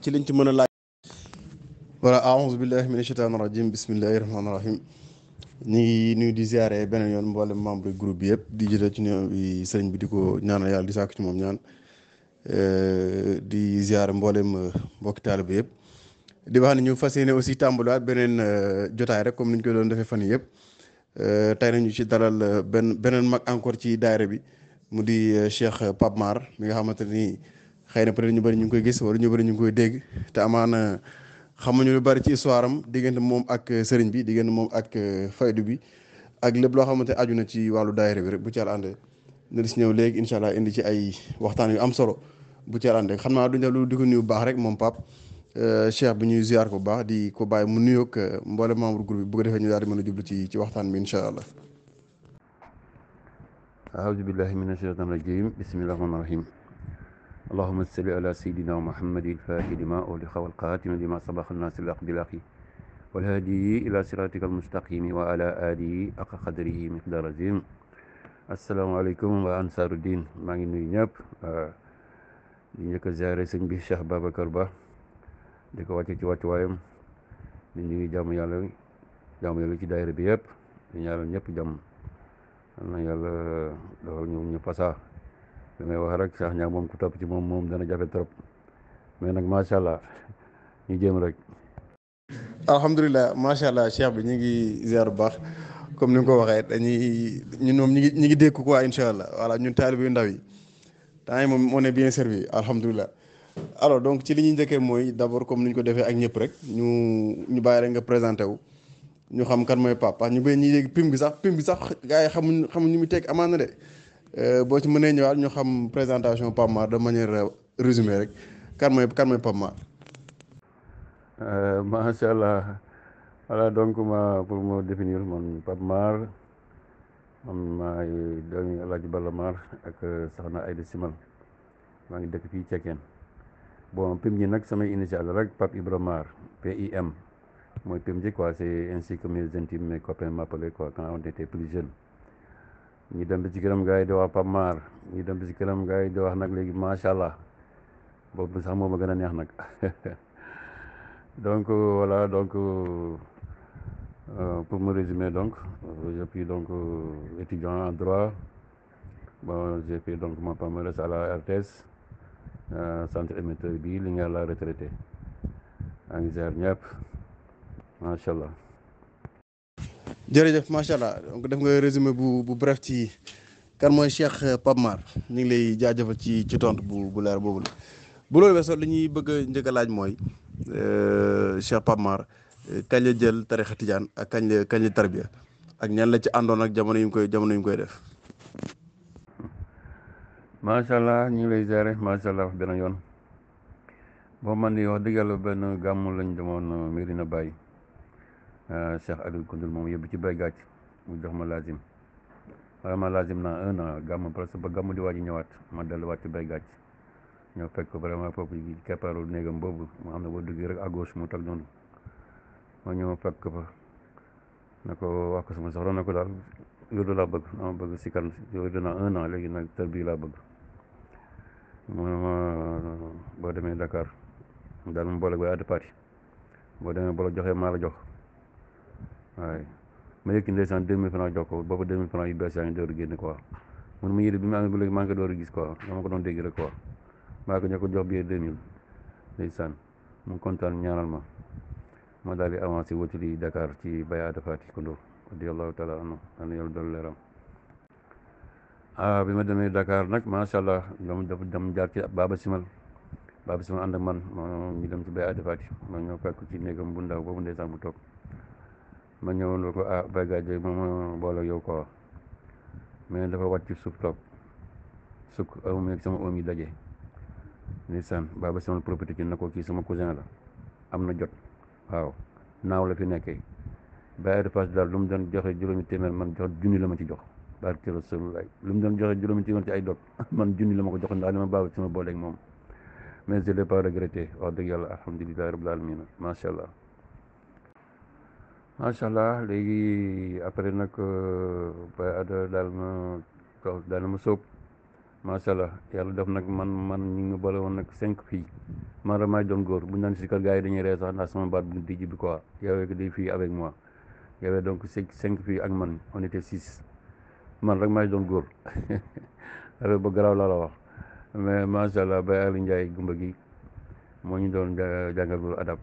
ci liñ ci mën a laaj. voilà aouzu billahi mina shaytaani rajim bismillahi rahmaani rahim. ñu ngi nuyu di ziare beneen yoon mboolem membre groupe bi yëpp di jëlee ci ñoom bi sëriñ bi di ko ñaanal yàlla di sàkk ci moom ñaan di ziare mboolem mbokki taalibe bi yëpp. di wax ne ñu fas yéene aussi tàmbaliwaat beneen jotaay rek comme ni ñu ko doon defee fan yii yëpp tey nañu ci dalal beneen mag encore ci daayira bi mu di Cheikh Pape Mar mi nga xamante ni xëy na peut-être ñu bëri ñu ngi koy gis wala ñu bëri ñu ngi koy dégg te amaana xamuñu lu bari ci histoire am diggante moom ak sëriñ bi diggante moom ak faydu bi ak lépp loo xamante aju na ci wàllu daayira bi rek bu ci yàlla àndee dina si ñëw léegi incha allah indi ci ay waxtaan yu am solo bu ci yàlla àndee xam naa duñ la lu di ko nuyu bu baax rek moom Pape Cheikh bi ñuy ziar ko bu baax di ko bàyyi mu nuyoog mboolem membre groupe bi bu ko defee ñu daal di mën a jublu ci waxtaan bi incha allah. aouzu billahi mina shaytaani rajim bismillahi rahmaani rahim allahumma salli ala sayyidina muhammadin al-fatihi lima ughliqa wal khatimi lima sabaqa an-nasir al-haqq bil haqqi wal hadi ila siratika al-mustaqim wa ala alihi haqqa qadrihi miqdar azim. asalaamaaleykum wa Ansaruddin maa ngi nuyu ñëpp di njëkk a ziare sëñ bi Cheikh Babacar Ba di ko wàcce ci wàccuwaayam di nuyu jàmm yàlla ci daayira bi yëpp di ñaanal ñëpp jàmm na yàlla doxal ñu pasa li may wax rek Cheikh ñaa moom ku topp ci moom dana jafe trop mais nag macha allah ñu jéem rek. alhamdulilah macha allah Cheikh bi ñu ngi ziar bu baax comme ni nga ko waxee ñun moom ñu ngi dékku quoi incha allah voilà ñun taalibe yu ndaw yi temps yi moom on est bien servi alhamdulilah. alors donc ci li ñuy njëkkee mooy d'abord comme ni ñu ko defee ak ñëpp rek ñu bàyyi rek nga présenté wu ñu xam kan mooy Pape ñu bëri ñuy dégg pim bi sax gars yi xamuñ ñu muy teg amaan na de boo ci mënee ñëwaat ñu xam présentation Pape Mar de manière résumée rek kan mooy Pape Mar. macha allah voilà donc pour me définir man Pape Mar man maay doomi Alaaji Balla Mar ak soxna Aïda Simal maa ngi dëkk fii Cekkeen bon pim ji nag samay initial rek Pape Ibra Mar PIM mooy pim ji quoi c'est ainsi que mes intimes mes copains m'appelaient quoi quand on était plus jeune. ñu dem bi ci këram gars yi di wax Pape Mar ñu dem bi ci këram gars yi di wax nag léegi macha allah boobu sax moom a gën a neex nag donc voilà donc pour me résumer donc je suis donc étudiant en droit. Bon, j'ai fait donc mon palmarès à la RTS centre émetteur bi li nga la retraité maa ngi ziar ñëpp macha allah. jërëjëf macha allah donc def nga résumé bu bref ci kan mooy Cheikh Pape Mar ñu ngi lay jaajëfal ci tontu bu leer boobu la bu loolu weesoo li ñuy bëgg a njëkk a laaj mooy Cheikh Pape Mar kañ la jël tarixa tijaan ak kañ la tarbiya ak ñan la ci àndoon ak jamono yu ñu koy def. macha allah ñu ngi lay ziare macha allah benn yoon boo man ni wax dëgg yàlla benn gàmmu lañ demoon Medina Baye Cheikh Aliou Koundoul moom yóbbu ci bay gàcc mu jox ma lazim vraiment lazim naa 1 an gàmm parce que ba gàmmu di waaj ñëwaat ma delluwaat ci bay gàcc ñoo fekk vraiment foofu keppaaru néegam boobu mu xam ne boo duggee rek à gauche mu toog noonu ma ñëw fekk fa na ko wax ko sama soxla na ko daal loolu laa bëgg dama bëgg si kan yooyu naa 1 an léegi nag tër bii laa bëgg mu ne ma boo demee Dakar daal mu boole ba parti boo demee boo la joxee maa la jox waaye ma yëkki ndeysaan 2000 francs jox ko boobu 2000 francs yu bees yaa ngi door a génn quoi mun ma yëre bi ma amee ba léegi maa ngi ko door a gis quoi dama ko doon dégg rek quoi maa ko ñoo ko jox bi 2000 ndeysaan mu kontaan ñaanal ma daal di avancé wutali Dakar ci Baye Adafati Koundoul radiyallahu taala anhu ana yàlla doon leeram bi ma demee Dakar nag macha allah dem jaar ci Baba Simal ànd ak man ñu dem ci Baye Adafati ma ñëw fekk ci néegam bu ndaw boobu ndeysaan bu toog ma ñëwoon ko Baye Gadje moom boole yow quoi mais dafa wàcc ci suuf toog sukk aw ak sama oom yi daje ndeysaan Baba Simal propriété ci na ko kii sama cousin la am na jot waaw naaw la fi nekkee Baye Adafati daal lu mu doon joxe juróomi téeméer man jox junni la ma ci jox barke Rasulullah lu mu doon joxe juróomi téeméer ci ay dog man junni la ma ko jox ndax li ma Baba Simal booleeg moom mais je l'ai pas regretté wax dëgg yàlla alhamdulillahi rabbil alamin macha allah léegi après nag Baye Ada daal na ma sóob macha allah yàlla def nag man ñu ngi boole woon nag 5 filles man rek maay doon góor bu ñu daan si kër gars yi dañuy ree sax ndax sama baat bu dijji bi quoi y'avait que des filles avec moi y'avait donc 5 filles ak man on était 6 man rek maay doon góor affaire ba garaaw laa la wax mais macha allah Baye Aliou Ndiaye gumba gi moo ñu doon jàngal lu adab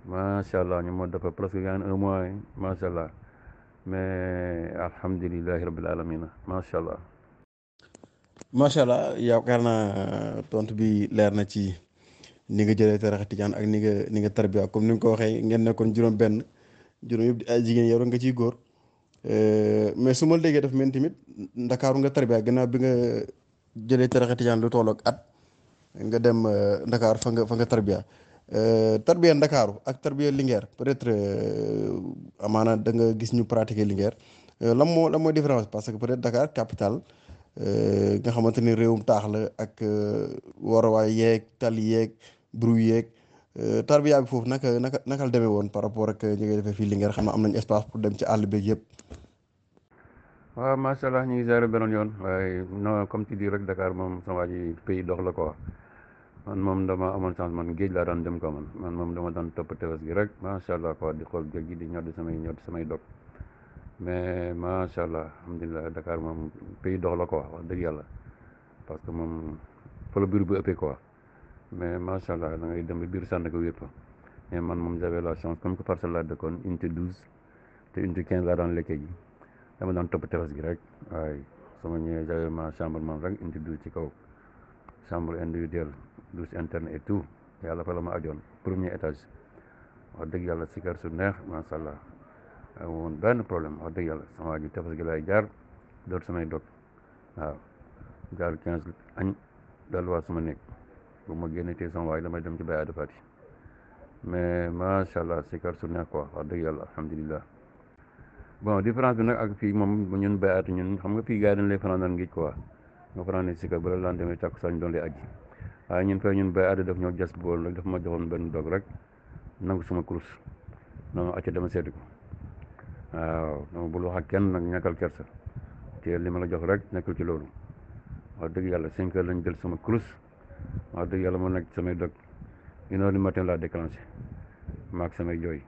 macha allah ñu moo dafa presque gaan 1 mois macha allah mais alhamdulilahi rabbil alamina macha allah. macha allah yaakaar naa tontu bi leer na ci ni nga jëlee tarixa tijaan ak ni nga tarbiya comme ni nga ko waxee ngeen nekkoon juróom yëpp di ay jigéen yow nga ciy góor mais su ma déggee daf mel tamit ndakaaru nga tarbiya gannaaw bi nga jëlee tarixa tijaan lu tolloog at nga dem ndakaaru fa nga tarbiya tarbiya ndakaaru ak tarbiya Linguère peut-être amaana da nga gis ñu pratiquer Linguère lan moo différence parce que peut-être Dakar capitale nga xamante ni réewum taax la ak waruwaay yeeg tali yeeg bruit yeeg tarbiya bi foofu naka la demee woon par rapport ak ñi ngay defee fii Linguère xam na am nañ espace pour dem ci àll beeg yëpp. waaw macha allah ñu ngi ziare beneen yoon waaye non comme tu dis rek Dakar moom sama waa ji pays dox la quoi man moom dama amoon chance man géej laa daan dem ko man moom dama daan topp tefes gi rek macha allah quoi di xool géej gi di ñoddi samay dog mais macha allah alhamdulilah Dakar moom pays dox la quoi wax dëgg yàlla parce que moom fa la biir bu ëppee quoi mais macha allah da ngay dem ba biir Sandaga wépp mais man moom j'avais la chance comme que parcelle laa dëkkoon unité 12 te unité 15 laa daan lekkee ji dama daan topp tefes gi rek waaye sama ñëwee j'avais ma chambre man rek unité 12 ci kaw chambre individuelle douche interne et tout yàlla fa la ma ajoon premier étage wax dëgg yàlla sikar su neex macha allah woon benn problème wax dëgg yàlla sama waa ji tefes gi laay jaar door samay dog waaw jaar 15 añ delluwaat sama néeg bu ma génne tey sama waay damay dem ci Baye Adafati mais macha allah sikar su neex quoi wax dëgg yàlla alhamdulilah bon différence bi nag ak fii moom ñun Baye Atu ñun xam nga fii gars yi dañ lay fanaan naan géej quoi nga fanaan ne sikar ba la laan demee càkku sañ doon lay aji waaye ñun fay ñun Baye Atu daf ñoo jas bool rek dafa ma joxoon benn dog rek nangu suma kurus non acca dama seeti ko waaw dama bul wax ak kenn nag ñàkkal kersa te li ma la jox rek nekkul ci loolu wax dëgg yàlla 5 heures lañ jël sama kurus wax dëgg yàlla moo nekk samay dog 1 heure du matin laa déclenché maak samay jooy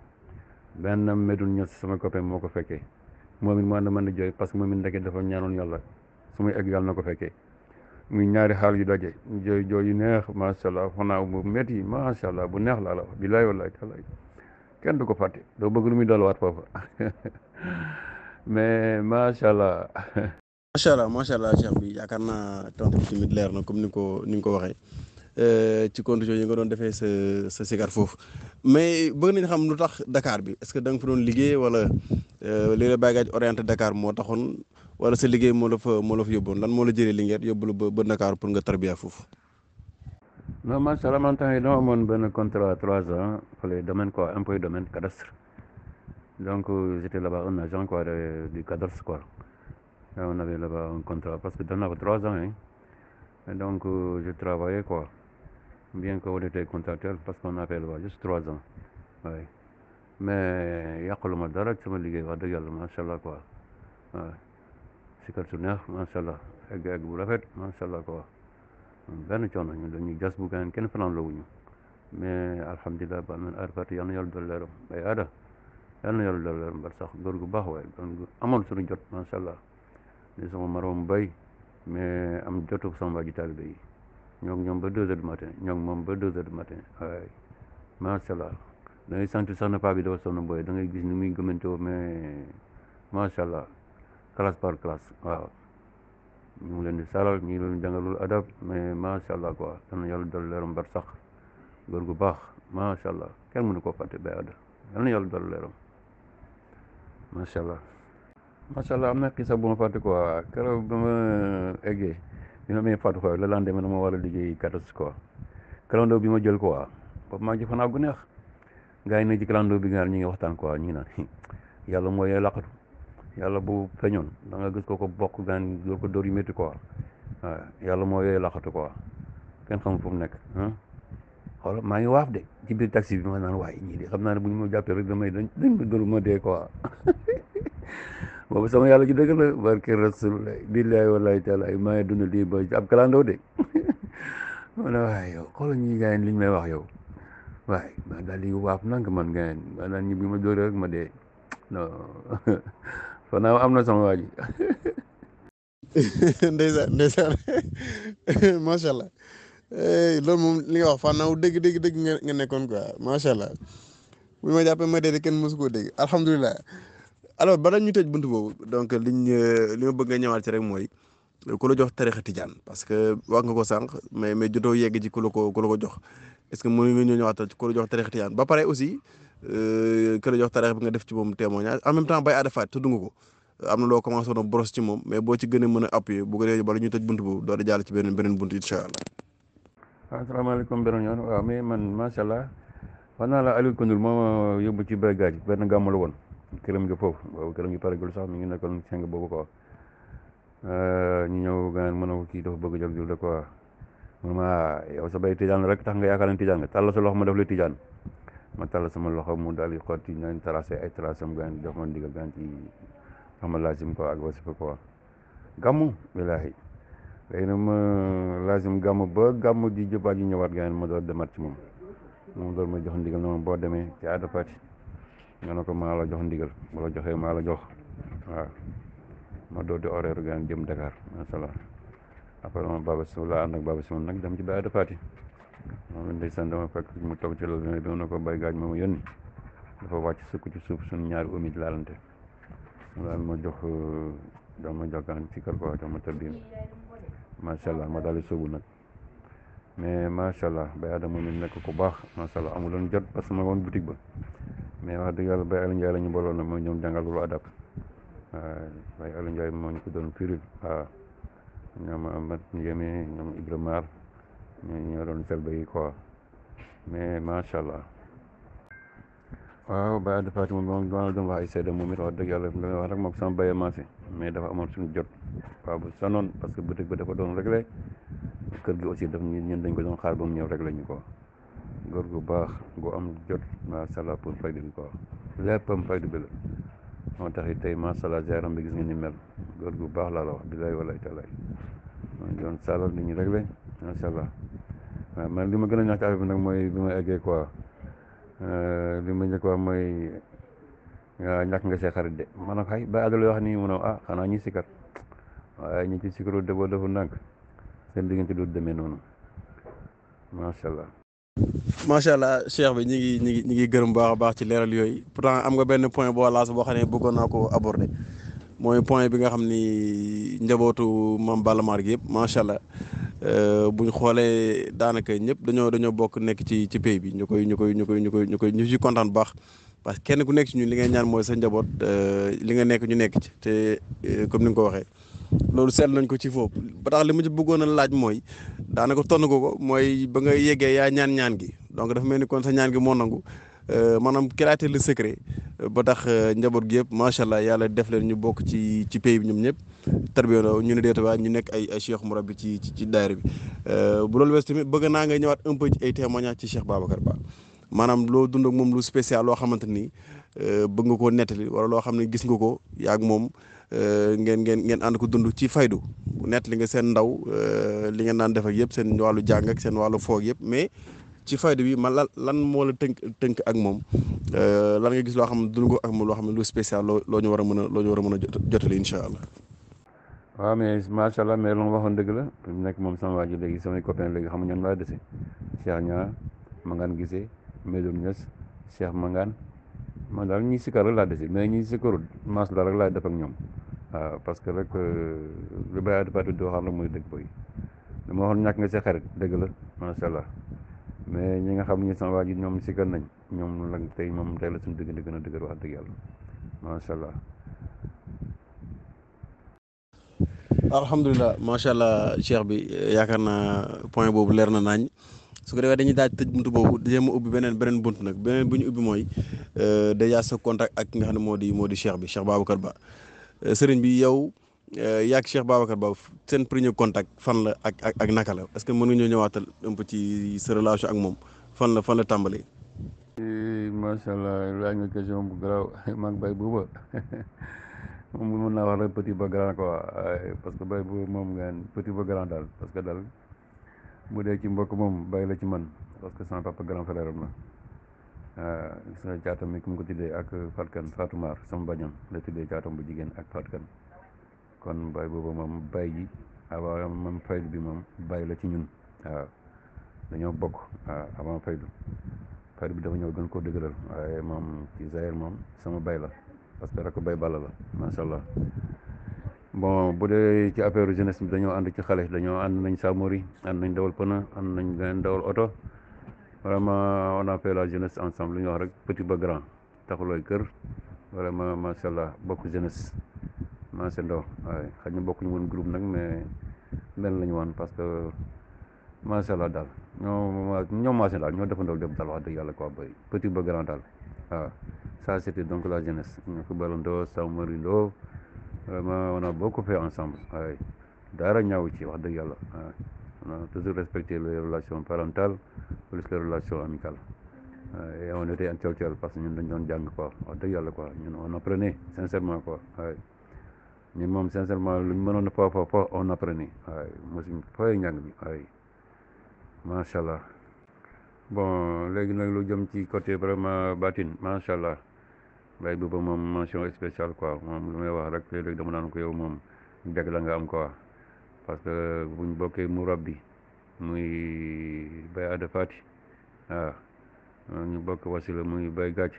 benn medul ñës sama copain moo ko fekkee moom it mu ànd mën a jooy parce que moom it ndeke dafa ñaanoon yàlla su muy egg yàlla na ko fekkee muy ñaari xaal yu daje jooy yu neex macha allah xanaa bu métti macha allah bu neex laa la wax billaay wallaay taalaay kenn du ko fàtte doo bëgg lu muy dolliwaat foofu mais macha allah. macha allah Cheikh bi yaakaar naa tontu bi tamit leer na comme ni nga ko waxee ci conditions yi nga doon defee sa sigar foofu mais bëgg nañ xam lu tax Dakar bi est-ce que da nga fa doon liggéey wala li la bàyyi orienté Dakar moo taxoon wala sa liggéey moo la fa yóbboon lan moo la jëlee Linguère yóbbu la ba Dakar pour nga tarbiya foofu. non macha allah man tamit dama amoon benn contrat 3 ans fële domaine quoi impôt domaine cadastre donc j'étais là-bas un agent quoi du cadastre quoi. On avait là-bas un contrat parce que dans 3 ans et donc je travaillais quoi bien qu'on était contractuel parce qu'on a fait là-bas juste 3 ans oui mais yàqaluma dara ci sama liggéey wax dëgg yàlla macha allah quoi waaw si kër su neex macha allah egg bu rafet macha allah quoi benn coono ñu dañuy jas bu kenn fanaan la wuñu mais alhamdulilah ba amen arfati yal na yàlla doon leeram bay aada yal na yàlla doon leeram bar sax góor gu baax waaye amoon suñu jot macha allah di sama marom bay mais am jotu sama waa ji taalibe yi ñoom ba 2 heures du matin moom ba 2 heures du matin waaye macha allah da ngay sant sax na paa bi dafa sonn booy da ngay gis ni muy gëmantoo mais macha allah classe par classe waaw ñu ngi leen di salal ñu ngi leen di jàngalul adab mais macha allah quoi yal na yàlla dal leeram bar sax góor gu baax macha allah kenn mënu koo fàtte bay ada yal na yàlla dal leeram macha allah. macha allah am na xisa bu ma fàtte quoi keroog ba ma eggee bi ma may fàtte quoi le lendemain dama war a liggéey 14 quoi kalandoo bi ma jël quoi boobu maa ngi ci fanaa gu neex gars yi ne ci kalandoo bi nga ñu ngi waxtaan quoi ñu ngi naan yàlla mooy laqatu yàlla bu feeñoon da nga gis ko bokk gaan doo ko dóor yu métti quoi waaw yàlla moo yooyu laqatu quoi kenn xamul fu mu nekk xool maa ngi waaf de ci biir taxi bi ma naan waaye ñii de xam naa ne bu ñu ma jàppee rek dañ ma dóor ma dee quoi boobu sama yàlla ji dëgg la barke rasulullah billahi wallahi taala maa ngi dund lii ba ab kalandoo de ma ne waaye yow xoolal ñuy gars yi liñ may wax yow waaye ma daal di waaf nank man gars yi ma naan ñibbi ma dóore rek ma dee non fanaa am na sama waa ji ndeysaan macha allah loolu moom li nga wax fànnaaw dégg nga nekkoon quoi macha allah bu ma jàppee ma dee kenn mosu koo dégg alhamdulilah. alors bala ñu tëj buntu boobu donc li ma bëgg nga ñëwaat ci rek mooy ku la jox tarixa tijaan parce que wax nga ko sànq mais jotoo yegg ci ku la ko jox est-ce que mën nga ñëw ñëwaatal ci ku la jox tarixa tijaan ba pare aussi ku la jox tarixa bi nga def ci moom témoignage en même temps Baye Ada Faty tudd nga ko am na loo commencé woon brosse ci moom mais boo ci gën a mën a appuyer bu ko defee bala ñu tëj buntu boobu doo di jàll ci beneen buntu incha allah. asalaamaaleykum beneen yoon waaw mais man macha allah wax naa la Aliou Koundoul moo yóbbu ci béykat yi benn gàmmu la woon këram gi foofu boobu këram gi paregul sax mi ngi nekkoon seng boobu quoi ñu ñëw gën mën a kii dafa bëgg jël jul de quoi man ma yow sa bay tijaan rek tax nga yaakaar ne tijaan nga tàll sa loxo ma def la tijaan ma tàll sama loxo mu daal di xotti nañ tracé ay tracé am gaan jox ma ndigal gaan ci xama laasim quoi ak wasifa quoi gàmmu billaahi léegi nag ma laasim gàmmu ba gàmmu ji jëbaat ji ñëwaat gaan ma doon demaat ci moom doon ma jox ndigal na ma boo demee ci Ada Faty nga ne ko maa la jox ndigal bu la joxee maa la jox waaw ma doon di horaire gaan jëm Dakar macha allah après ma baba si laa ànd ak baba si moom nag dem ci Baye Ada Faty moom ndeysaan dama fekk mu toog ci loolu bi na ko bay gaaj ma yónni dafa wàcc sukk ci suuf suñu ñaari omit laalante daal ma jox gaan ci kër ko jox ma tërbin macha allah ma daal di sóobu nag mais macha allah Baye Ada moom it nekk ku baax macha allah amuloon jot parce que ma woon boutique ba mais wax dëgg yàlla Baye Aliou Ndiaye la ñu booloon na mooy ñoom jàngal lu adab Baye Aliou Ndiaye moo ñu ko doon firil waaw ñoom Amat Ndiémé ñoom Ibrahima Mar ñoo doon selbe yi quoi mais macha allah waaw Baye Ada Faty moom dama doon wax ay seede moom it wax dëgg yàlla li wax rek moom sama béye maase mais dafa amoon suñu jot waaw bu sanoon parce que boutique ba dafa doon réglé kër gi aussi daf ñun dañ ko doon xaar ba mu ñëw réglé ñu ko góor gu baax gu am jot macha allah pour fayda bi quoi léppam fayda bi la moo tax it tey macha allah ziaram bi gis nga ni mel góor gu baax laa la wax billahi wallahi taala moo doon salal li ñu réglé macha allah waaw man li ma gën a ñaax ci affaire bi nag mooy bi ma eggee quoi li ma njëkk wax mooy ñàkk nga see xarit de ma ne ko xay Baye Ada lay wax nii mu ne xanaa ñi sikar waaye ñi ci sikaru defoo defu ndànk seen diggante du demee noonu macha allah. macha allah cheikh bi ñi ngi gërëm baax a baax ci leeral yooyu pourtant am nga benn point boo laas boo xam ne bëggoon naa ko aborder mooy point bi nga xam ni njabootu Mame Balla Mar gi yëpp macha allah buñ xoolee daanaka ñëpp dañoo bokk nekk ci pays bi ñu ci kontaan bu baax parce que kenn ku nekk ci ñun li ngay ñaan mooy sa njaboot li nga nekk ñu nekk ci te comme ni nga ko waxee loolu seetlu nañ ko ci foofu ba tax li ma ci bëggoon a laaj mooy daanaka tonn ko mooy ba nga yeggee yaa ñaan gi donc dafa mel ni kon sa ñaan gi moo nangu maanaam créateur le secret ba tax njaboot gi yëpp macha allah yàlla def leen ñu bokk ci pays bi ñoom ñëpp tarbiya ñu ne deeta waa ñu nekk ay cheikh murabbi ci daayira bi bu loolu wees tamit bëgg naa nga ñëwaat un peu ci ay témoignages ci Cheikh Babacar Ba maanaam loo dund ak moom lu spécial loo xamante ni bëgg nga koo nettali wala loo xam ne gis nga ko yaa ak moom ngeen ànd ko dund ci faydu nettali nga seen ndaw li ngeen daan def ak yëpp seen wàllu jàng ak seen wàllu foog yëpp mais ci faydu bi man lan moo la tënk ak moom lan nga gis loo xam ne dund ko ak moom loo xam ne lu spécial loo ñu war a mën a jotali incha allah. waaw mais macha allah mais lu ma waxoon dëgg la fi mu nekk moom sama waa ji léegi samay copain léegi xam nga ñoom laa dese Cheikh Niang Mangane Guissé Medoune Niass Cheikh Mangane man daal ñi sikar rek laa dese mais ñi sikarul maas la rek laa def ak ñoom waaw parce que rek lu Baye Ada Faty doo xam rek mooy dëgg boy dama waxoon ñàkk nga sa xarit dëgg la macha allah mais ñi nga xam ni sama waa ji ñoom sikar nañ ñoom la tey la suñu diggante gën a dëgër wax dëgg yàlla macha allah. alhamdulilah macha allah cheikh bi yaakaar naa point boobu leer na naañ su ko defee dañuy daaj tëj buntu boobu jéem a ubbi beneen bunt nag beneen bu ñu ubbi mooy déjà sa contact ak ki nga xam ne moo di cheikh bi Cheikh Babacar Ba sëriñ bi yow yaag Cheikh Babacar Ba seen premier contact fan la ak naka la est-ce que mën nga ñoo ñëwaatal un peu ci sa relation ak moom fan la tàmbalee. macha allah laaj nga question bu garaaw maa ngi bay buuba moom mën naa wax rek petit ba grand quoi parce que bay bu moom ngeen petit ba grand daal parce que daal bu dee ci mbokk moom bàyyi la ci man parce que sama papa grand frère am la gis nga caatam mi ku mu ko tuddee ak Fatkan Fatou Mar sama bañam la tuddee caatam bu jigéen ak Fatkan kon bàyyi boobu moom bàyyi ji avant moom faydu bi moom bàyyi la ci ñun waaw dañoo bokk waaw avant faydu bi dafa ñëw gën koo dëgëral waaye moom ci Zaire moom sama bay la parce que rek bay balla la macha allah. bon bu dee ci affaire jeunesse bi dañoo ànd ci xale dañoo ànd nañ Samori ànd nañ dawal pëna ànd nañ leen dawal oto vraiment on a fait la jeunesse ensemble lu ñuy wax rek petit ba grand taxulooy kër vraiment macha allah bokk jeunesse macha allah waaye xëy na bokkuñu woon groupe nag mais benn la ñu woon parce que macha allah daal ñoo macha daal ñoo defandoo dem daal wax dëgg yàlla quoi bay petit ba grand daal waaw ça c'était donc la jeunesse ñu ko balandoo Samori ndoo vraiment on a beaucoup fait ensemble waaye dara ñaaw ci wax dëgg yàlla on a toujours respecté les relations parentales plus les relations amicales et on était intellectuel parce que ñun dañ doon jàng quoi wax dëgg yàlla quoi ñun on apprenait sincèrement quoi waaye ñun moom sincèrement lu ñu mënoon a fo on apprenait waaye mosuñ fooy njàng bi waaye macha allah. bon léegi nag lu jëm ci côté vraiment baatin macha allah bay booba moom mention spéciale quoi moom lu may wax rek léegi dama naan ko yow moom jag la nga am quoi parce que buñ bokkee murabbi muy bay Ada Fati waaw ñu bokk wasila muy bay gàcc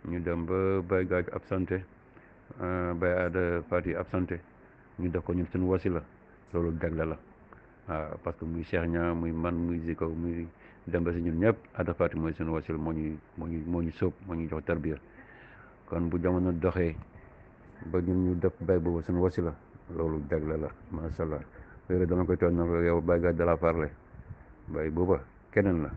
ñu dem ba bay gàcc absenté bay Ada Fati absenté ñu def ko ñun suñu wasila loolu jagle la waaw parce que muy Cheikh Ña muy man muy Ziko muy dem ba si ñun ñëpp Ada Fati mooy suñu wasila moo ñu sóob moo ñu jox tarbiya kon bu jamono doxee ba ñun ñu def bay boobu suñu wasila loolu jagle la macha allah léegi dama koy toog na yow bay gàcc dala parler bay booba keneen la.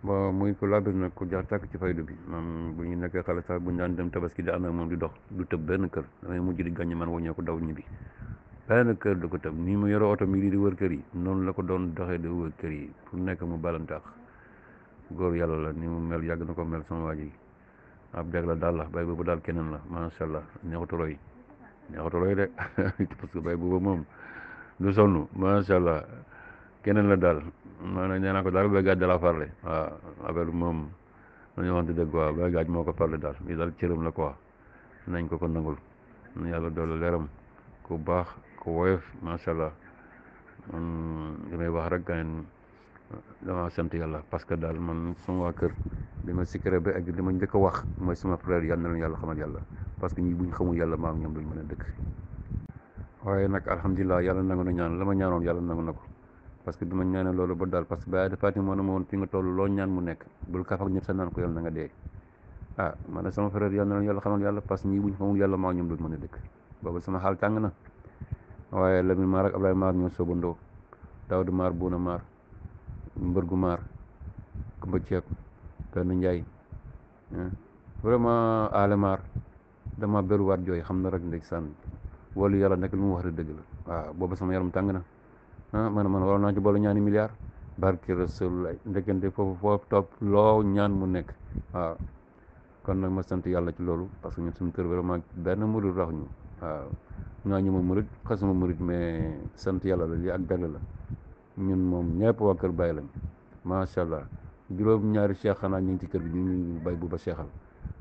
bon muy ko labir nag ku jax tàkk ci faydu bi moom bu ñu nekkee xale sax bu ñu daan dem tabaski di ànd ak moom di dox du tëb benn kër damay mujj di gàññ man waññee ko daw ñibbi benn kër du ko tëb nii mu yore oto mi di wër kër yi noonu la ko doon doxee di wër kër yi fu nekk mu balantaax góor yàlla la ni mu mel yàgg na ko mel sama waa ji ab jag la daal la bay boobu daal keneen la macha allah neexutu roy de parce que bay boobu moom du sonn macha allah keneen la daal maanaam nee naa ko daal bay gaaj dala farle waaw affaire moom dañu waxante dëgg quoi bay gaaj moo ko farle daal lii daal cëram la quoi nañ ko nangul na yàlla doole leeram ku baax ku woyof macha allah li may wax rek gan dama sant yàlla parce que daal man sama waa kër bi ma sikkare ba ak li ma njëkk a wax mooy sama frère yal na leen yàlla xamal yàlla parce que ñi buñ xamul yàlla maa ngi ñoom duñ mën a dëkk waaye nag alhamdulilah yàlla nangu na ñaan la ma ñaanoon yàlla nangu na ko parce que bi ma ñaanee loolu ba daal parce que Baye Ada Fati moo ne ma woon fi nga toll loo ñaan mu nekk bul kaf ak ñëpp sa naan ko yàlla na nga dee man ne sama frère yal na leen yàlla xamal yàlla parce que ñii buñ xamul yàlla maa ñoom duñ mën a dëkk boobu sama xaal tàng na waaye Lamine Maar ak Ablaye Maar ñoo soobandoo Daouda Maar Bouna Maar Mbërgu Maar Kumba Ceeb Penda Njaay vraiment Ale Maar dama bëruwaat jooy xam na rek ndeysaan wala yàlla nekk lu mu wax rek dëgg la waaw boobu sama yaram tàng na man waroon naa ci boole ñaani milliard barki rasulullah ndekente foofu topp loo ñaan mu nekk waaw kon nag ma sant yàlla ci loolu parce que ñun suñu kër vraiment benn murid rax ñu waaw ñaa ñu ma murid xasuma murid mais sant yàlla la lii ak jagle la ñun moom ñëpp waa kër Baye lañ macha allah juróom ñaari cheikh xanaa ñu ngi ci kër gi ñu bay bu ba cheikhal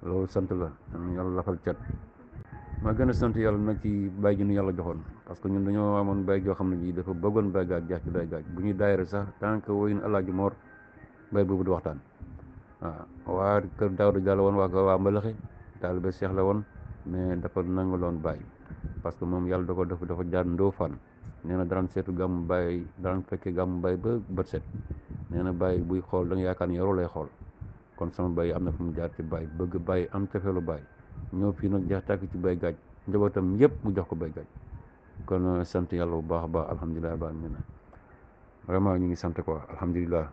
loolu sant la yàlla lafal cat ma gën a sant yàlla nag ci bay ji nu yàlla joxoon parce que ñun dañoo amoon bay joo xam ne ji dafa bëggoon bay gaaj jaax ci bay gaaj bu ñuy daayira sax tant que woyun Alaaji Moor bay boobu di waxtaan waaw waa kër Daawda Jàll woon waa Mbalaxe taalibe Cheikh la woon mais dafa nangu loon bay parce que moom yàlla da ko dafa jaar Ndofane nee na daan seetu gàmmu bay daan fekkee gàmmu bay ba bët set nee na bay buy xool da nga yaakaar ne yoroo lay xool kon sama bay am na fu mu jaar ci bay bëgg bay am tefeelu bay ñëw fii nag jeex tàkk ci bay gaaj njabootam yëpp mu jox ko bay gaaj kon sant yàlla bu baax a baax alhamdulilah ba mi na vraiment ñu ngi sant quoi alhamdulilah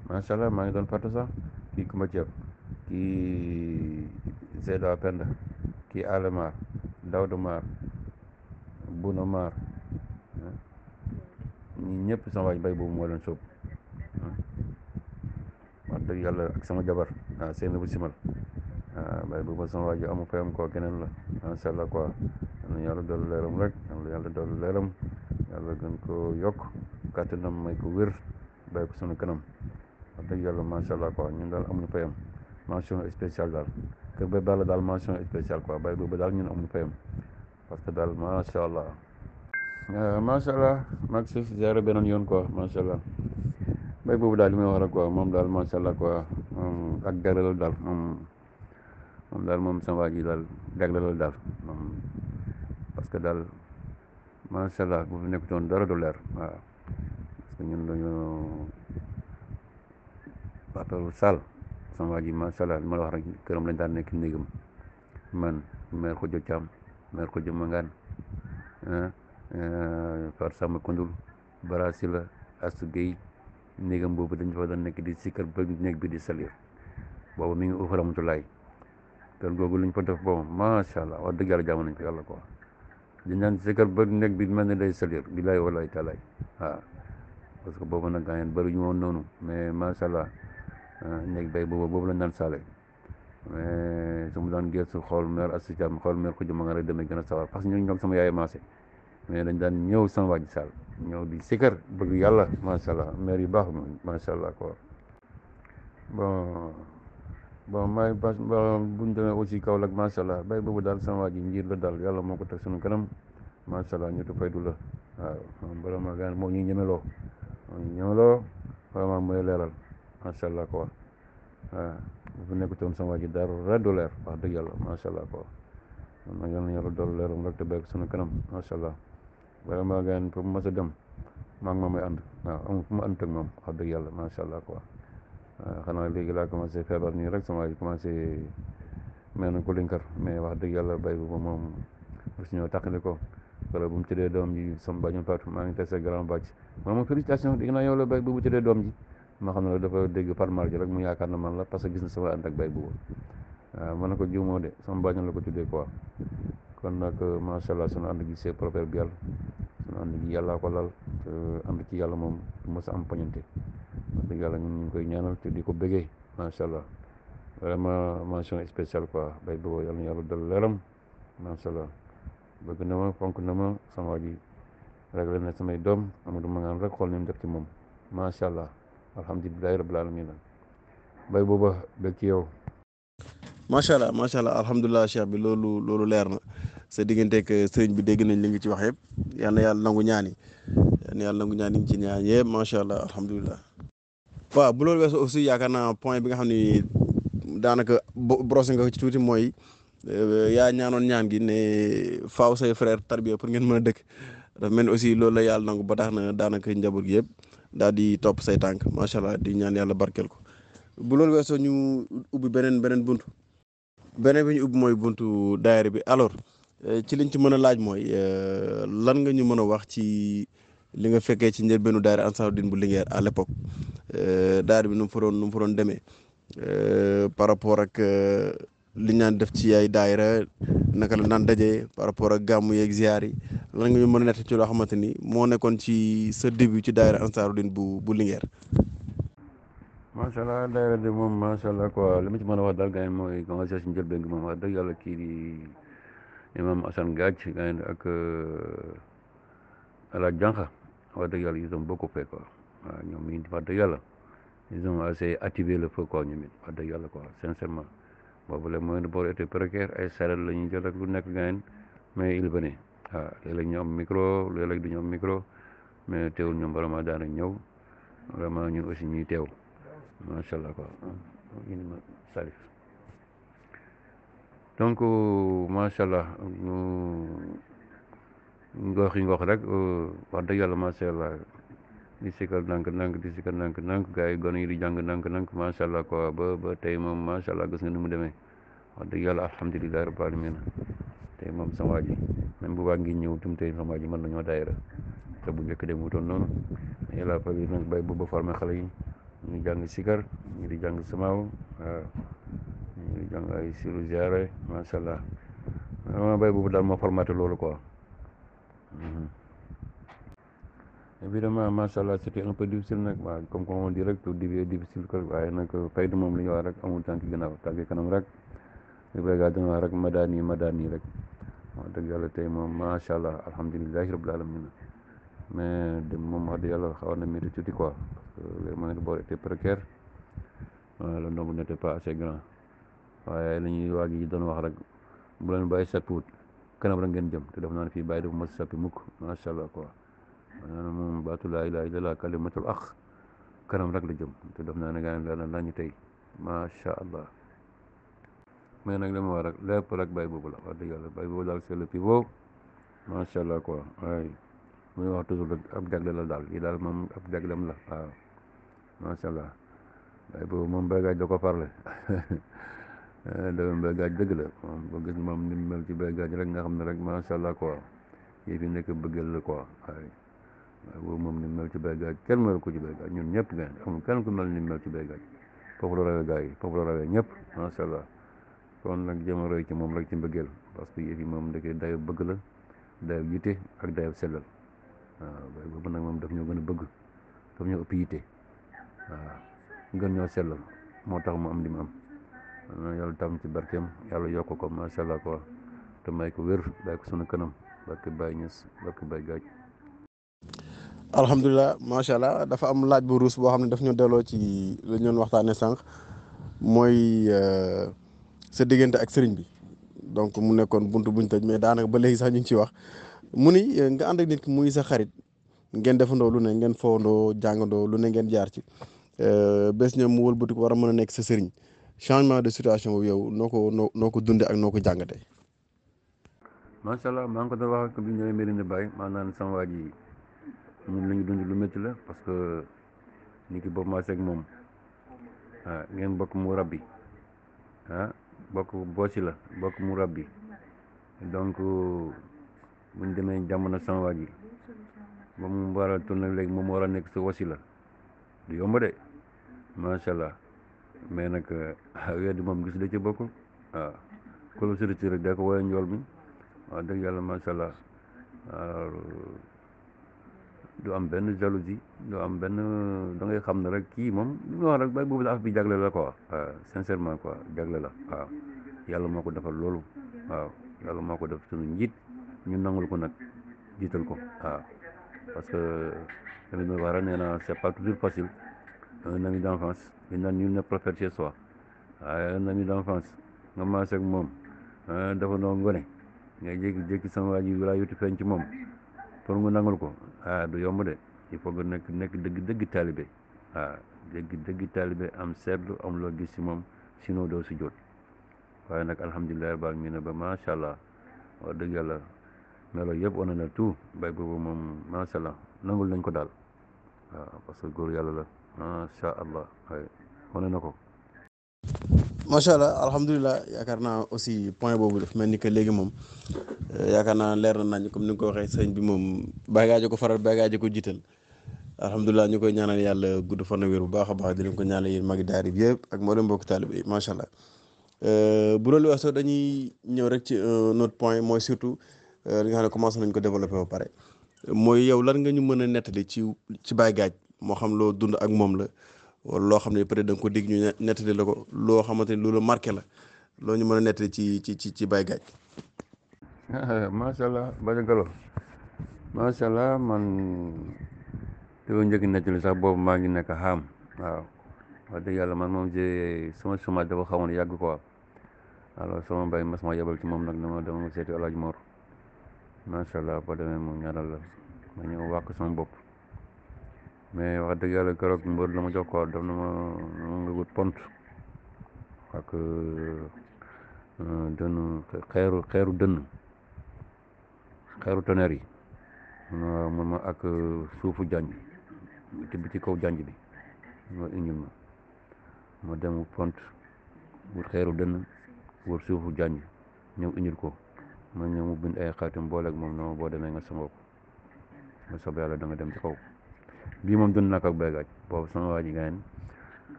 macha allah maa ngi doon fàtte sax kii Kumba Ceeb kii Zeyda Penda kii Ale Maar Daouda Maar Bouna Maar ñi ñëpp sama waaj bay boobu moo leen sóob wax dëgg yàlla ak sama jabar seen bu simal bay boobu sama waaj amu fayam quoi keneen la macha allah quoi yàlla dolli leeram rek yàlla dolli leeram yàlla gën ko yokk kàttanam may ko wér bàyyi ko sunu kanam wax dëgg yàlla macha allah quoi ñun daal amuñu fayam mention spéciale daal kër Baye Balla daal mention spéciale quoi Baye boobu daal ñun amuñu fayam parce que daal macha allah macha allah mag si ziare beneen yoon quoi macha allah Baye boobu daal li may wax rek quoi moom daal macha allah quoi ak jagleel daal moom daal moom sama waa ji daal jagleel daal moom parce que daal macha allah bu fi nekkutoon dara du leer waaw parce que ñun dañoo Papa Sall sama waa ji macha allah li ma la wax rek këram lañ daan nekk néegam man maire Khoudia Thiam maire Khoudia Mangane Far Samba Koundoul Bara Sylla Assou Gueye néegam boobu dañ fa daan nekk di sikkar ba néeg bi di salir boobu mi ngi uuf Ramatulaay kër googu luñ fa def bon macha allah wax dëgg yàlla jaamu nañ ko yàlla quoi di ñaan sikkar ba néeg bi mel ne day salir bilaay walaay taalaay waaw parce que boobu nag gaañeen bëri ñu woon noonu mais macha allah néeg bay boobu lañ daan saale mais su ma daan gëstu xool maire Assou Thiam xool maire Khoudia Mangane rek damay gën a sawar parce que ñoo sama yaay maase mais dañ daan ñëw sama waa ji Sall ñëw di sikkar bëgg yàlla macha allah maire yu baax macha allah quoi bon may buñ demee aussi Kaolack macha allah bay boobu daal sama waa ji njiit la daal yàlla moo ko teg suñu kanam macha allah ñu tu faydu la waaw moom vraiment gaan moo ñuy ñemeloo vraiment mooy leeral macha allah quoi waaw bu fi nekkutoon sama waa ji dara du leer wax dëgg yàlla macha allah quoi kon nag yal na yàlla dool leeram rek te bàyyi ko suñu kanam macha allah vraiment gaan pour mu mas a dem maa ngi moom may ànd waaw amul fu mu ànd ak moom wax dëgg yàlla macha allah quoi xanaa léegi laa commencé feebar nii rek sama waa ji commencé mel na ko linkar mais wax dëgg yàlla bay bu moom su ñëw tàqali ko wala bu mu tëddee doom ji sama bañu Fatou maa ngi tase grand bàcc moom félicitation dégg naa yow la bay bu tëddee doom ji ma xam ne la dafa dégg par mal ji rek mu yaakaar na man la parce que gis na sama ànd ak bay boobu waaw mën na ko jiw moo de sama bañu la ko tuddee quoi kon nag macha allah sunu ànd gi c'est proverbial sunu ànd gi yàllaa ko lal ànd ci yàlla moom du mos a am pañante wax dëgg yàlla ñun ñu ngi koy ñaanal te di ko bëggee macha allah vraiment mention spéciale quoi bay boobu yàlla na yàlla dal leeram macha allah bëgg na ma fonk na ma sama waa ji réglé na samay doom Amadou Mangane rek xool ni mu def ci moom macha allah alhamdulilahi rabbil alamin bay booba bëgg ci yow macha allah alhamdulilah cheikh bi loolu leer na sa digganteeg sëriñ bi dégg nañ li nga ci wax yëpp yal na yàlla nangu ñaan yi ngi ci ñaan yëpp macha allah alhamdulilah. waaw bu loolu weesoo aussi yaakaar naa point bi nga xam ni daanaka brossé nga ko ci tuuti mooy yaa ñaanoon ñaan gi ne faaw say frère tarbiya pour ngeen mën a dëkk dafa mel ni aussi loolu la yàlla nangu ba tax na daanaka njaboot gi yëpp daal di topp say tànk macha allah di ñaan yàlla barkeel ko bu loolu weesoo ñu ubbi beneen buntu. beneen bi ñu ubbi mooy buntu daayira bi alors ci liñ ci mën a laaj mooy lan nga ñu mën a wax ci li nga fekkee ci njëlbeenu daayira Ansaarud-Din bu Linguère à l'époque daayira bi nu mu fa doon demee par rapport ak li ñu naan def ci ay daayira naka la naan dajee par rapport ak gàmmu yeeg ziar yi lan nga ñu mën a nett ci loo xamante ni moo nekkoon ci sa début ci daayira Ansaarud-Din bu Linguère. macha allah daayira de moom macha allah quoi li ma ci mën a wax daal gars yi mooy commencé si njëlbeen gi moom wax dëgg yàlla kii di imam Assane Gadj gars yi ak El Hadj Diankha wax dëgg yàlla ils ont beaucoup fait quoi waaw ñoom ñu wax dëgg yàlla ils ont assez activé le feu quoi ñoom it wax dëgg yàlla quoi sincèrement boobu la moyen de bord était précaire ay saret la ñuy jël ak lu nekk gars yi mais il venait waaw léeg-léeg ñu am micro léeg-léeg du ñu am micro mais teewul ñoom vraiment daana ñëw vraiment ñun aussi ñuy teew. macha allah quoi salif donc macha allah ngox yi ngox rek wax dëgg yàlla macha allah di sikkal ndànk-ndànk di sikkal ndànk-ndànk gars yi gone yi di jàng ndànk-ndànk macha allah quoi ba tey moom macha allah gis nga ni mu demee wax dëgg yàlla alhamdulilah rabbil alamin tey moom sama waa ji même bu baax ngi ñëw tum tey sama waa ji mën nañoo daayira te bu njëkk dem wutoon noonu yàlla fa bi nag bay booba formé xale yi ñu jàng sikar ñu di jàng samaaw waaw ñu di jàng ay siru ziare macha allah vraiment bay boobu daal moo formaté loolu quoi évidemment macha allah c'était un peu difficile nag waaw comme on dit rek tout début difficile quoi waaye nag fayda moom li ñu wax rek amul tànk ginnaaw tànk kanam rek li béykat dana wax rek madaani rek wax dëgg yàlla tey moom macha allah alhamdulilahi rabbil alamin mais dem moom wax dëgg yàlla xawoon na métti tuuti quoi parce que les moyens de bord étaient précaires le nombre n'était pas assez grand waaye la ñuy waaj yi doon wax rek bu leen bàyyi sappiwut kanam rek ngeen jëm te def naa ne fii bàyyi dafa mos sappi mukk macha allah quoi maanaam moom baatu laa ilaaha illallaah kalimatul haqq kanam rek la jëm te def naa ne gaa yi leer na laa ñu tey macha allah mais nag li ma wax rek lépp rek bàyyi boobu la wax dëgg yàlla bàyyi boobu daal c'est le pivot macha allah quoi waaye muy wax toujours rek ab jagle la daal lii daal moom ab jaglem la waaw macha allah bàyyi boobu moom béykat da ko farle da béykat dëgg la moom ko gis moom ni mu mel ci béykat rek nga xam ne rek macha allah quoi yii fi nekk bëggal la quoi waaye boobu moom ni mu mel ci béykat kenn mel ko ci béykat ñun ñëpp nga amul kenn ku mel ni mu mel ci béykat foofu la rawee gars yi foofu la rawee ñëpp macha allah kon nag jéem a roy ci moom rek ci mbëggeel parce que yëf yi moom ndeke dayo bëgg la dayo yite ak dayo sellal waaw bay boobu nag moom daf ñoo gën a bëgg daf ñoo ëpp yite waaw gën ñoo sellal moo tax mu am li mu am yàlla tam ci barkeem yàlla yokk ko macha allah quoi te may ko wér bàyyi ko sunu kanam barke Baye Niass barke Baye Gaaj alhamdulilah macha allah dafa am laaj bu ruus boo xam ne daf ñu delloo ci la ñu doon waxtaanee sànq mooy sa diggante ak sëriñ bi donc mu nekkoon buntu buñ tëj mais daanaka ba léegi sax ñu ngi ciy wax mu ni nga ànd ak nit ki muy sa xarit ngeen defandoo lu ne ngeen fowandoo jàngandoo lu ne ngeen jaar ci bés ñoom mu wëlbati ko war a mën a nekk sa sëriñ changement de situation boobu yow noo ko dundee ak noo ko jàngatee. macha allah maa ngi ko doon wax ak bi ñu ñëwee Medina Baye maanaam sama waa ji ñun la ñu dund lu métti la parce que nit ki boobu maa seeg moom ngeen bokk mu rabbi bokk boosi la bokk mu rabbi donc buñ demee jamono sama waa ji ba mu war a tourné léegi moom war a nekk sa wasi la du yomb de macha allah mais nag weddi moom gis da ci bokkul waaw kolo sëriti rek da ko woowee njool mi waaw dëgg yàlla macha allah du am benn jalousie du am benn da ngay xam ne rek kii moom li nga wax rek bay boobu la af bi jagle la quoi sincèrement quoi jagle la waaw yàlla moo ko defal loolu waaw yàlla moo ko def suñu njiit ñu nangul ko nag jiital ko waaw parce que li ma war a nee na c'est pas toujours facile un ami d'enfance li naan nul n'est prophète chez soi waaye un ami d'enfance nga maase ak moom dafa noo ngone ngay jékki-jékki sama waa ji wilaa yuti feeñ ci moom pour nga nangul ko du yomb de il faut nga nekk dëgg taalibe dëgg taalibe am seetlu am loo gis ci moom sinon doo si jot waaye nag alhamdulilah baal mi ne ba macha allah wax dëgg yàlla melo yëpp wane na tout bay boobu moom macha allah nangul nañ ko daal waaw parce que góor yàlla la macha allah waaye wane na ko. macha allah alhamdulilah yaakaar naa aussi point boobu daf mel ni que léegi moom yaakaar naa leer na nañ comme ni nga ko waxee sëñ bi moom bagage ko faral bagage ko jiital alhamdulilah ñu koy ñaanal yàlla gudd fan wér bu baax a baax di leen ko ñaanal yéen magi daari bi yëpp ak moo leen mbokk taalibe yi macha allah bu loolu weesoo dañuy ñëw rek ci notre point mooy surtout li nga xam ne commencé nañ ko développé ba pare mooy yow lan nga ñu mën a nettali ci Baye Gadj moo xam loo dund ak moom la wala loo xam ne peut-être da nga ko dégg ñu nettali la ko loo xamante ni loolu marqué la loo ñu mën a nettali ci Baye Gadj. macha allah Baye Gallo macha allah man te njëkk nettali sax boobu maa ngi nekk xaam waaw wax dëgg yàlla man moom sama chômage dafa xawoon yàgg quoi alors sama mbay mas ma yebal ci moom nag dama seeti El Hadj Mor macha allah boo demee mu ñaanal la ma ñëw wàkk sama bopp mais wax dëgg yàlla keroog mbër la ma jox quoi daf na ma nga wut pont ak dënn xeeru dënn xeeru tonnerre yi mun ma ak suufu janj tibb ci kaw janj bi ma indil ma dem wut pont wut xeeru dënn wut suufu janj ñëw indil ko ma ñëw mu bind ay xaatim booleeg moom na ma boo demee nga sangoo ko ma sob yàlla da nga dem ci kaw bii moom dund naa ko ak Baye Gadj boobu sama waa ji gaañ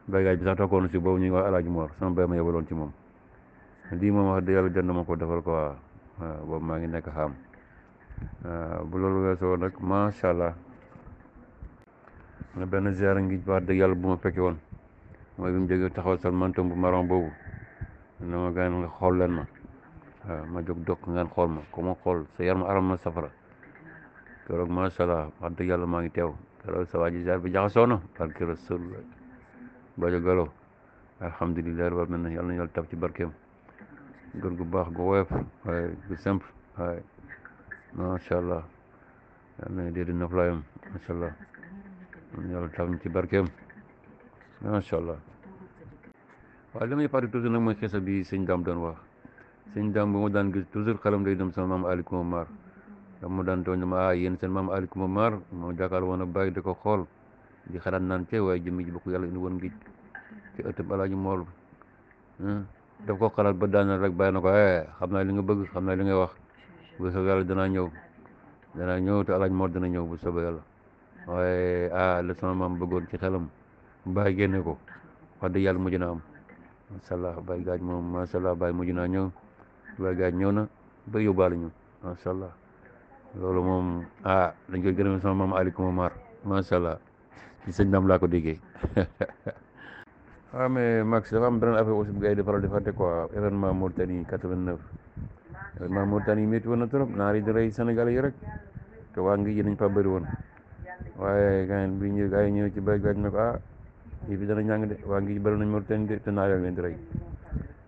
Baye Gadj bi sax tokkoon si boobu ñuy wax El Hadj Mor sama bay ma yebaloon ci moom lii moom wax dëgg yàlla jot na ma ko defal ko waaw boobu maa ngi nekk xam bu loolu weesoo nag macha allah na benn ziar ngi wax dëgg yàlla bu ma fekke woon mooy bi mu jógee taxaw sal mantom bu marron boobu na ma gaañ nga xool leen ma ma jóg dokk ngeen xool ma ko ma xool sa yaram aram na safara keroog macha allah wax dëgg yàlla maa ngi teew keroog sa waa ji ziar bi jaxasoo na barke rasul Badio Gallo alhamdulilah war na yàlla na yàlla taf ci barkeem góor gu baax gu woyof waaye gu simple waaye macha allah yàlla na dee di noflaayam macha allah yàlla taf ci barkeem macha allah. waaye li may fàttali toujours nag mooy xisa bi sëñ Dame doon wax sëñ Dame bu ma daan gis toujours xelam day dem sama maam Ali Coumba Mar dama ma daan tooñ dama yéen seen maam Ali Coumba Mar moo jàkkaarloo woon a bàyyi di ko xool di xalaat naan cee waaye jëmmi ji ba ko yàlla indi woon ngi ci ëttëb Alaaji Mool daf ko xalaat ba daanal rek bàyyi na ko xam naa li nga bëgg xam naa li ngay wax bu soobee yàlla danaa ñëw te Alaaji Mool dana ñëw bu soobee yàlla waaye la sama maam bëggoon ci xelam bàyyi génne ko wax dëgg yàlla mujj na am macha allah Baye Gaaj moom macha allah Baye mujj naa ñëw Baye Gaaj ñëw na ba yóbbaale ñu macha allah loolu moom dañ koy gërëm sama maam Ali Coumba Mar macha allah ci sëñ Dame laa ko déggee. Mais Max dafa am beneen affaire aussi bu gars yi di faral di fàtte quoi événement Mauritanie 89 événement Mauritanie métti woon na trop naar yi di rey Sénégal yi rek te waa ngi yi dañ fa bëri woon waaye gars yi ñëw ci Baye Gaaj ne ko yii bi dana ñàng de waa ngi bëri nañ Mauritanie de te naar yaa leen di rey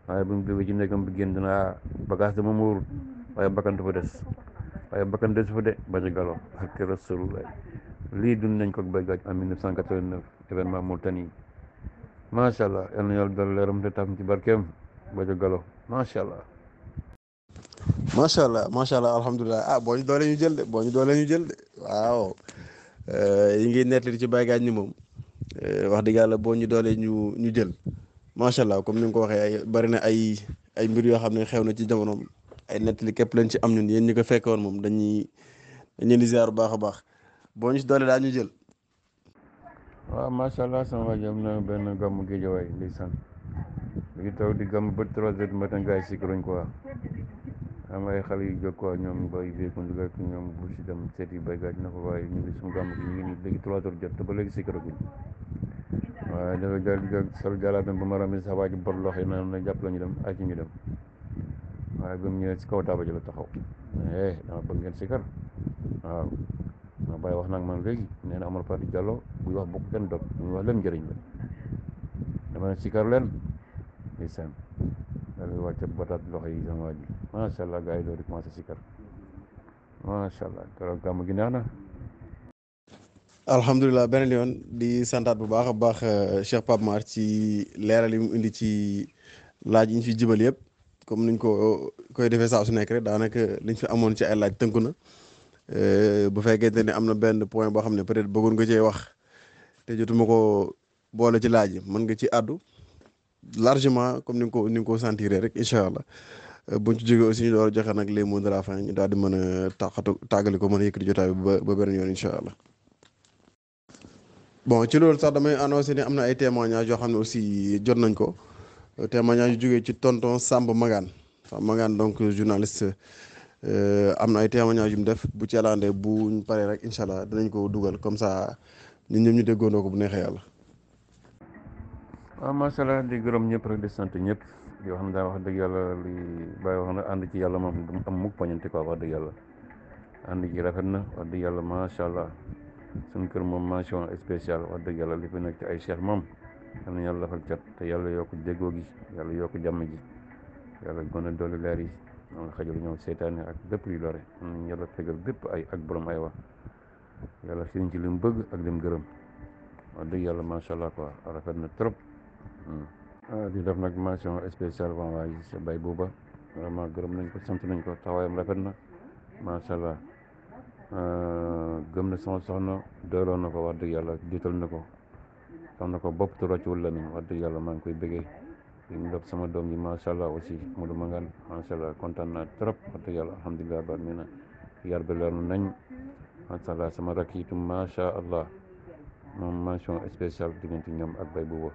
waaye bu mu duggee ci nekkam bi génn dina bagage dama muur waaye bakkan dafa des waaye bakkan des fa de Badio Gallo ak Rasulullah lii dund nañ ko ak Baye Gaaj en 1989 événement Mauritanie macha allah yal na yàlla dal leeram te tam ci barkeem Badio Gallo macha allah. macha allah alhamdulilah boo ñu doole ñu jël de waaw yi ngi nettali ci Baye Gaaj ni moom wax dëgg yàlla boo ñu doolee ñu jël macha allah comme ni nga ko waxee bari na ay mbir yoo xam ne xew na ci jamonoom ay nettali képp lañ ci am ñun yéen ñi ko fekkoon moom dañuy di ziar bu baax a baax boo ñu si doolee daa ñu jël. waaw macha allah sama waa ji am na benn gàmmu Géejawaay ndeysaan léegi taw di gàmm ba 3 heures du matin gars yi sikkaruñ quoi am ay xale yu jóg quoi ñoom bay véhicule dugal ak ñoom bu si dem seeti Baye Gaaj na ko waaye ñu ngi suñu gàmm gi ñu ngi nii léegi 3 heures jot te ba léegi sikkaraguñ waaye dafa jël di sol jàllaatam ba ma rami sa waa ji bor loxo yi naan na jàpp la ñu dem ay ci ñu dem waaye ba mu ñëwee si kaw taaba ji la taxaw dama bëgg ngeen sikkar waaw ma bàyyi wax nag man léegi nee na Amar Fati Diallo buy wax bokk kenn dog buy wax leen njëriñ la dama ne sikkar leen ndeysaan daal di wàcce bataat loxo yi sama waa ji macha allah gars yi doo di commencé sikkar macha allah keroog gàmm gi neex na. alhamdulilah beneen yoon di santaat bu baax a baax Cheikh Pape Mar ci leeral yi mu indi ci laaj yi ñu fi jibal yëpp comme niñ ko koy defee saa su nekk rek daanaka liñ fi amoon ci ay laaj tënku na bu fekkente ne am na benn point boo xam ne peut-être bëggoon nga cee wax te jotuma ko boole ci laaj yi mën nga ci àddu largement comme ni nga ko sentiree rek incha allah buñ ci jógee aussi ñu door a joxe nag les mots de la fin ñu daal di mën a tàggali ko mën a yëkkati jotaay bi ba beneen yoon incha allah. bon ci loolu sax damay annoncé ne am na ay témoignages yoo xam ne aussi jot nañ ko témoignages yu jógee ci tonton Samb Magane donc journaliste am na ay témoignages yu mu def bu ci àllandee buñ paree rek incha allah dinañ ko dugal comme ça ñun ñëpp ñu déggoondoo ko bu neexee yàlla. waaw macha allah di gërëm ñëpp rek di sant ñëpp di wax ne daal wax dëgg yàlla li bàyyi wax na ànd ci yàlla moom du am mukk poñante quoi wax dëgg yàlla ànd ci rafet na wax dëgg yàlla macha allah. suñu kër moom mention spéciale wax dëgg yàlla li fi nekk ci ay cheikh moom yal na yàlla defal cat te yàlla yokk déggoo gi yàlla yokk jàmm ji yàlla gën a dolli leer yi ñoo xajal ñoom seytaane ak bépp yu lore yàlla fegal bépp ay ak borom ay wax yàlla sëriñ ci li mu bëgg ak li mu gërëm wax dëgg yàlla macha allah quoi rafet na trop di def nag mention spéciale bon waay sa bay booba vraiment gërëm nañ ko sant nañ ko taxawaayam rafet na macha allah gëm na sama soxna doyloo na ko wax dëgg yàlla jiital na ko xam na ko bopp tu rocciwul la wax dëgg yàlla maa ngi koy bëggee li mu def sama doom ji macha allah aussi Modou Mangane macha allah kontaan naa trop wax dëgg yàlla alhamdulilah ba mi na yar bi leer nañ macha allah sama rakk yi itam macha allah moom mention spéciale diggante ñoom ak bay booba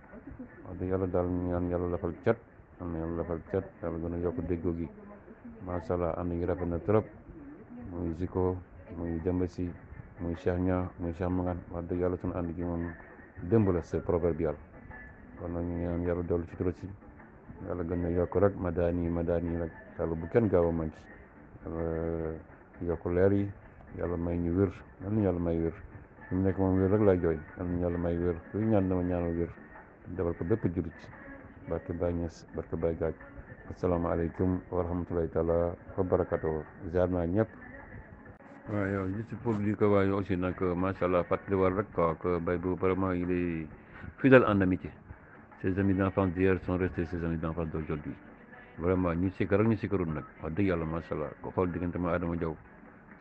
wax dëgg yàlla daal ñaan yàlla lafal cat am na yàlla lafal cat yàlla gën a yokk déggoo gi macha allah ànd gi rafet na trop muy Ziko muy Demba Si muy Cheikh Nia muy Cheikh Mangane wax dëgg yàlla sunu ànd gi moom démb la c'est proverbial kon nag ñu ñaan yàlla dolli ci trop si yàlla gën a yokk rek madaani rek yàlla bu kenn gaaw a manqué yàlla yokk leer yi yàlla may ñu wér yal nañu yàlla may wér fi mu nekk moom wér rek laay jooy yal nañu yàlla may wér kuy ñaan dama ñaanal wér defal ko bépp jurit barke Baay Ñas barke Baay Gaaj asalaamaaleykum wa rahmatulahi taala wa barakatuh ziar naa ñëpp. waaw yow juste pour dire que waaye aussi nag macha allah fàttali war rek quoi que Baye Bou vraiment il est fidèle en amitié. Ses amis d'enfance d'hier sont restés ses amis d'enfance d'aujourd'hui vraiment ñu sikkar ak ñu sikkarul nag wax dëgg yàlla macha allah ko xool diggante ma Adama Diaw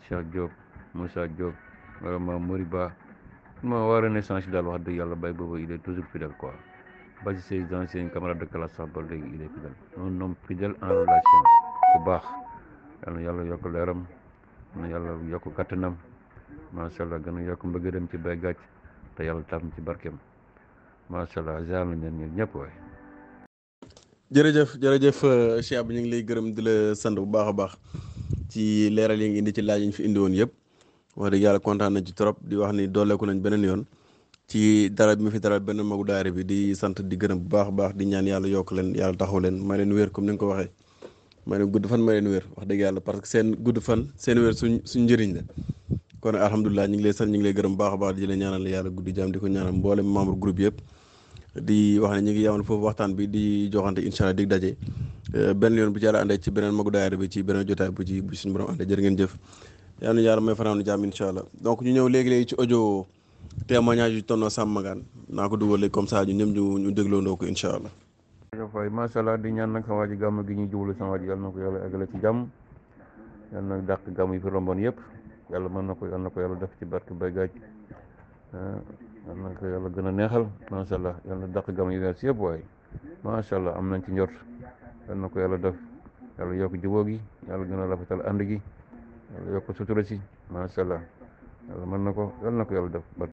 Cheikh Diop Moussa Diop vraiment Moriba ma waa Renaissance yi daal wax dëgg yàlla Baye Bou il est toujours fidèle quoi ba ci ses anciens camarades de classe sax ba léegi il est fidèle un homme fidèle en relation ku baax yal na yàlla yokk leeram na yàlla yokk kattanam macha allah gën a yokk mbëgg dem ci Baye Gàcc te yàlla taam ci barkeem macha allah ziar nañ leen ñun ñëpp waay. jërëjëf Cheikh bi ñu ngi lay gërëm di la sant bu baax a baax ci leeral yi nga indi ci laaj yi ñu fi indi woon yëpp wax dëgg yàlla kontaan nañ ci trop di wax ni dooleeku nañ beneen yoon ci dara bi mu fi dara beneen magu daayira bi di sant di gërëm bu baax a baax di ñaan yàlla yokk leen yàlla taxaw leen may leen wér comme ni nga ko waxee may leen gudd fan may leen wér wax dëgg yàlla parce que seen gudd fan seen wér suñ njëriñ la kon alhamdulilah ñu ngi lay sant ñu ngi lay gërëm bu baax a baax di la ñaanal yàlla guddi jàmm di ko ñaanal mboolem membre groupe yëpp di wax ne ñu ngi yamal foofu waxtaan bi di joxante incha allah dig daje benn yoon bu ci yàlla àndee ci beneen magu daayira bi ci beneen jotaay bu ci suñu borom àndee jërë ngeen jëf yàlla na yàlla may fanaan jàmm incha allah donc ñu ñëw léegi-léegi ci audio témoignage yu tonno Sam Magane naa ko dugal léegi comme ça ñu ñëpp ñu dégloondoo ko incha allah. jërëjëf waay macha allah di ñaan nag sama waa ji gàmm gi ñu jublu sama waa ji yàlla na ko yàlla eggale ci jàmm yàlla na dàq gàmm yi fi romboon yëpp yàlla mën na ko yàlla def ci barke Baye Gaaj yal na ko yàlla gën a neexal macha allah yal na dàq gam yu wees yëpp waaye macha allah am nañ ci njort yal na ko yàlla def yàlla yokk jubóo gi yàlla gën a rafetal ànd gi yàlla yokk sutura si macha allah yàlla mën na ko yal na ko yàlla def.